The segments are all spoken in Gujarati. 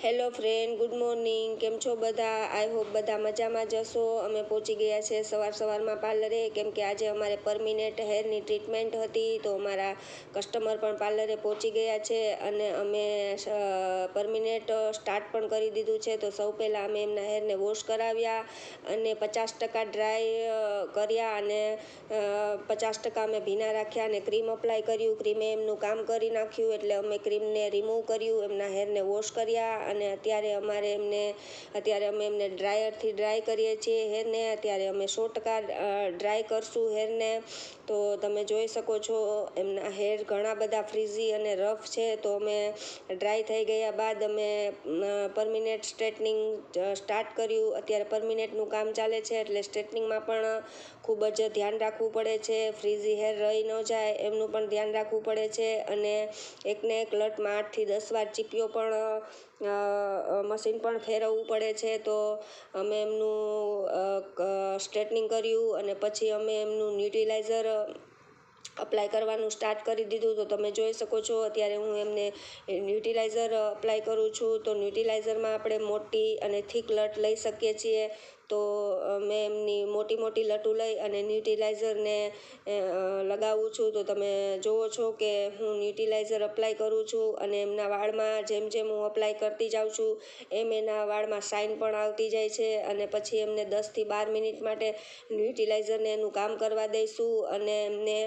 Hello friend, good morning. કેમ છો બધા? આઈ હોપ બધા મજામાં જ હશો. અમે પહોંચી ગયા છે સવારમાં પાર્લરે, કેમ કે આજે અમારે પરમિનેન્ટ હેરની ટ્રીટમેન્ટ હતી. તો અમારા કસ્ટમર પણ પાર્લરે પહોંચી ગયા છે અને અમે પરમિનેન્ટ સ્ટાર્ટ પણ કરી દીધું છે. તો સૌ પહેલાં અમે એમના હેરને વોશ કરાવ્યા અને 50% ડ્રાય કર્યા અને 50% અમે ભીના રાખ્યા અને ક્રીમ અપ્લાય કર્યું. ક્રીમે એમનું કામ કરી નાખ્યું એટલે અમે ક્રીમને રિમૂવ કર્યું, એમના હેરને વોશ કર્યા અને અત્યારે અમે એમને ડ્રાયરથી ડ્રાય કરીએ છીએ હેરને. અત્યારે અમે 100% ડ્રાય કરશું હેરને. તો તમે જોઈ શકો છો એમના હેર ઘણા બધા ફ્રીઝી અને રફ છે. તો અમે ડ્રાય થઈ ગયા બાદ અમે પરમિનેન્ટ સ્ટ્રેટનિંગ સ્ટાર્ટ કર્યું. અત્યારે પરમિનેન્ટનું કામ ચાલે છે એટલે સ્ટ્રેટનિંગમાં પણ ખૂબ જ ધ્યાન રાખવું પડે છે. ફ્રીઝી હેર રહી ન જાય એમનું પણ ધ્યાન રાખવું પડે છે અને એકને એક લટમાં 8 થી 10 વાર ચીપિયો પણ મશીન પણ ફેરવવું પડે છે. તો અમે એમનું સ્ટ્રેટનિંગ કર્યું અને પછી અમે એમનું ન્યુટ્રીલાઇઝર અપ્લાય કરવાનું સ્ટાર્ટ કરી દીધું. તો તમે જોઈ શકો છો અત્યારે હું એમને ન્યુટ્રીલાઇઝર અપ્લાય કરું છું. તો ન્યુટ્રીલાઇઝરમાં આપણે મોટી અને થીક લટ લઈ શકીએ છીએ. તો મેં એમની મોટી લટો લઈ અને ન્યુટ્રીલાઇઝરને લગાવું છું. તો તમે જુઓ છો કે હું ન્યુટ્રીલાઇઝર અપ્લાય કરું છું અને એમના વાળમાં જેમ હું અપ્લાય કરતી જાઉં છું એમ એના વાળમાં શાઇન પણ આવતી જાય છે. અને પછી એમને 10 થી 12 મિનિટ માટે ન્યુટ્રીલાઇઝરને એનું કામ કરવા દઈશું અને એમને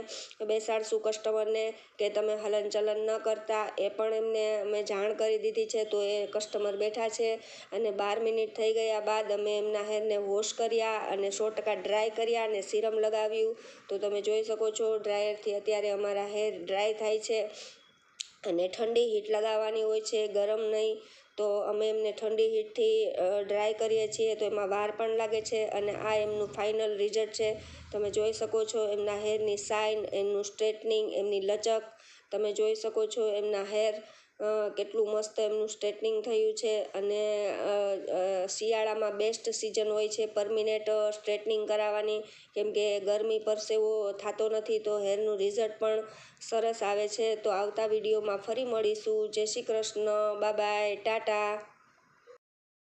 બેસાડશું કસ્ટમરને કે તમે હલનચલન ન કરતા. એ પણ એમને અમે જાણ કરી દીધી છે. તો એ કસ્ટમર બેઠા છે અને 12 મિનિટ થઈ ગયા બાદ અમે એમના હેરને વોશ કર્યા અને 100% ડ્રાય કર્યા અને સિરમ લગાવ્યું. તો તમે જોઈ શકો છો ડ્રાયરથી અત્યારે અમારા હેર ડ્રાય થાય છે અને ઠંડી હીટ લગાવવાની હોય છે, ગરમ નહીં. તો અમે એમને ઠંડી હીટથી ડ્રાય કરીએ છીએ તો એમાં વાર પણ લાગે છે અને આ એમનું ફાઇનલ રિઝલ્ટ છે. તમે જોઈ શકો છો એમના હેરની શાઇન, એમનું સ્ટ્રેટનિંગ, એમની લચક. તમે જોઈ શકો છો એમના હેર કેટલું મસ્ત એમનું સ્ટ્રેટનિંગ થયું છે. અને શિયાળામાં બેસ્ટ સિઝન હોય છે પરમિનેન્ટ સ્ટ્રેટનિંગ કરાવવાની, કેમ કે ગરમી પરસેવો થતો નથી. તો હેરનું રિઝલ્ટ પણ સરસ આવે છે. તો આવતા વિડીયોમાં ફરી મળીશું. જય શ્રી કૃષ્ણ, બાય બાય, ટાટા.